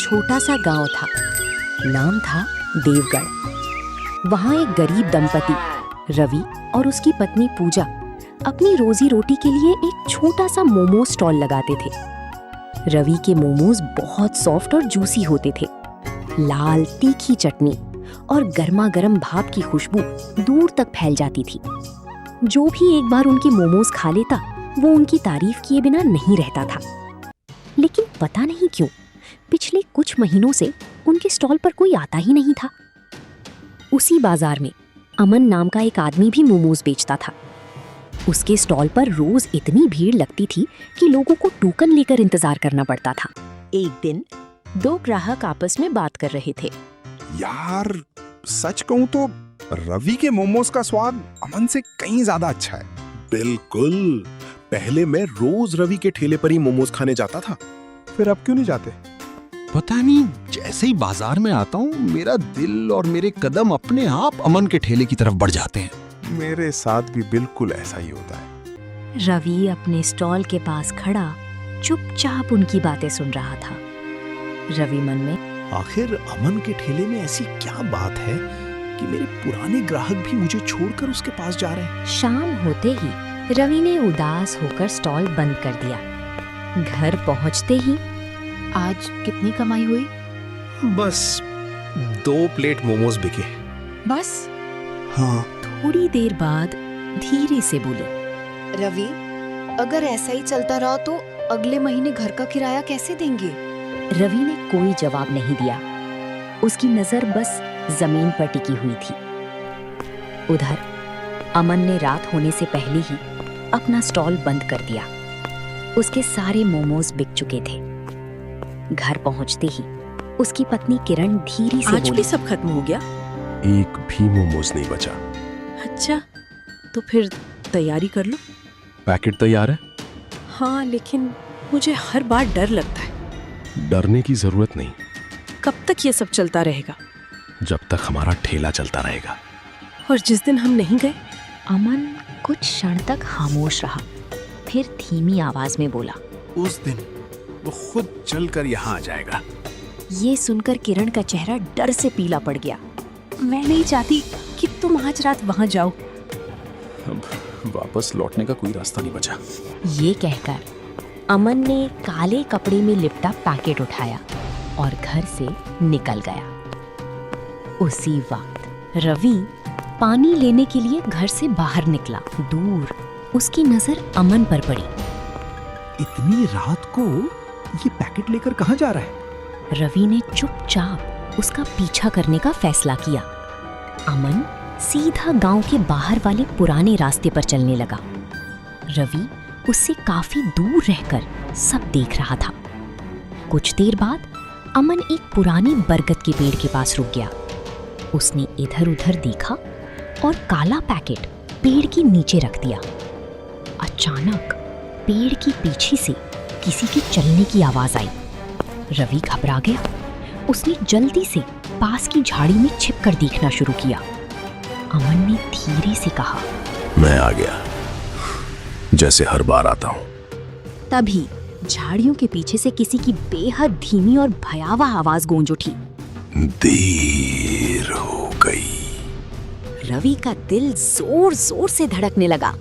छोटा सा गांव था। नाम था देवगढ़। वहां एक गरीब दंपति रवि और उसकी पत्नी पूजा अपनी रोजी रोटी के लिए एक छोटा सा मोमो स्टॉल लगाते थे। रवि के मोमोज बहुत सॉफ्ट और जूसी होते थे। लाल तीखी चटनी और गर्मा गर्म भाप की खुशबू दूर तक फैल जाती थी। जो भी एक बार उनके मोमोज खा लेता वो उनकी तारीफ किए बिना नहीं रहता था। लेकिन पता नहीं क्यों पिछले कुछ महीनों से उनके स्टॉल पर कोई आता ही नहीं था। उसी बाजार में अमन नाम का एक आदमी भी मोमोज बेचता था। उसके स्टॉल पर रोज इतनी भीड़ लगती थी कि लोगों को टोकन लेकर इंतजार करना पड़ता था। एक दिन दो ग्राहक आपस में बात कर रहे थे। यार सच कहूं तो रवि के मोमोज का स्वाद अमन से कहीं ज्यादा अच्छा है। बिल्कुल, पहले मैं रोज रवि के ठेले पर ही मोमोज खाने जाता था। फिर अब क्यों नहीं जाते? पता नहीं, जैसे ही बाजार में आता हूँ मेरा दिल और मेरे कदम अपने आप अमन के ठेले की तरफ बढ़ जाते हैं। मेरे साथ भी बिल्कुल ऐसा ही होता है। रवि अपने स्टॉल के पास खड़ा चुपचाप उनकी बातें सुन रहा था। रवि मन में, आखिर अमन के ठेले में ऐसी क्या बात है कि मेरे पुराने ग्राहक भी मुझे छोड़कर उसके पास जा रहे हैं। शाम होते ही रवि ने उदास होकर स्टॉल बंद कर दिया। घर पहुंचते ही, आज कितनी कमाई हुई? बस 2 प्लेट मोमोज बिके। बस? हाँ। थोड़ी देर बाद धीरे से बोले, रवि, अगर ऐसा ही चलता रहा तो अगले महीने घर का किराया कैसे देंगे? रवि ने कोई जवाब नहीं दिया। उसकी नजर बस जमीन पर टिकी हुई थी। उधर अमन ने रात होने से पहले ही अपना स्टॉल बंद कर दिया। उसके सारे मोमोज बिक चुके थे। घर पहुंचते ही उसकी पत्नी किरण धीरे से आज बोली, भी सब खत्म हो गया? एक भी मोमोज नहीं बचा। अच्छा, तो फिर तैयारी कर लो। पैकेट तैयार है। हाँ, लेकिन मुझे हर बार डर लगता है। डरने की जरूरत नहीं, कब तक ये सब चलता रहेगा? जब तक हमारा ठेला चलता रहेगा। और जिस दिन हम नहीं गए? अमन कुछ क्षण तक खामोश रहा, फिर धीमी आवाज में बोला, उस दिन वो खुद चलकर यहाँ आ जाएगा। ये सुनकर किरण का चेहरा डर से पीला पड़ गया। मैं नहीं चाहती कि तुम आज रात वहाँ जाओ। अब वापस लौटने का कोई रास्ता नहीं बचा। ये कहकर अमन ने काले कपड़े में लिपटा पैकेट उठाया और घर से निकल गया। उसी वक्त रवि पानी लेने के लिए घर से बाहर निकला। दूर उसकी नजर अमन पर पड़ी। इतनी रात को ये पैकेट लेकर कहाँ जा रहा है? रवि ने चुपचाप उसका पीछा करने का फैसला किया। अमन सीधा गांव के बाहर वाले पुराने रास्ते पर चलने लगा। रवि उससे काफी दूर रहकर सब देख रहा था। कुछ देर बाद अमन एक पुरानी बरगद के पेड़ के पास रुक गया। उसने इधर उधर देखा और काला पैकेट पेड़ के नीचे रख दिया। अचानक पेड़ के पीछे से किसी के चलने की आवाज आई। रवि घबरा गया। उसने जल्दी से पास की झाड़ी में छिपकर देखना शुरू किया। अमन ने धीरे से कहा, मैं आ गया, जैसे हर बार आता हूँ। तभी झाड़ियों के पीछे से किसी की बेहद धीमी और भयावह आवाज गूंज उठी। देर हो गई। रवि का दिल जोर जोर से धड़कने लगा।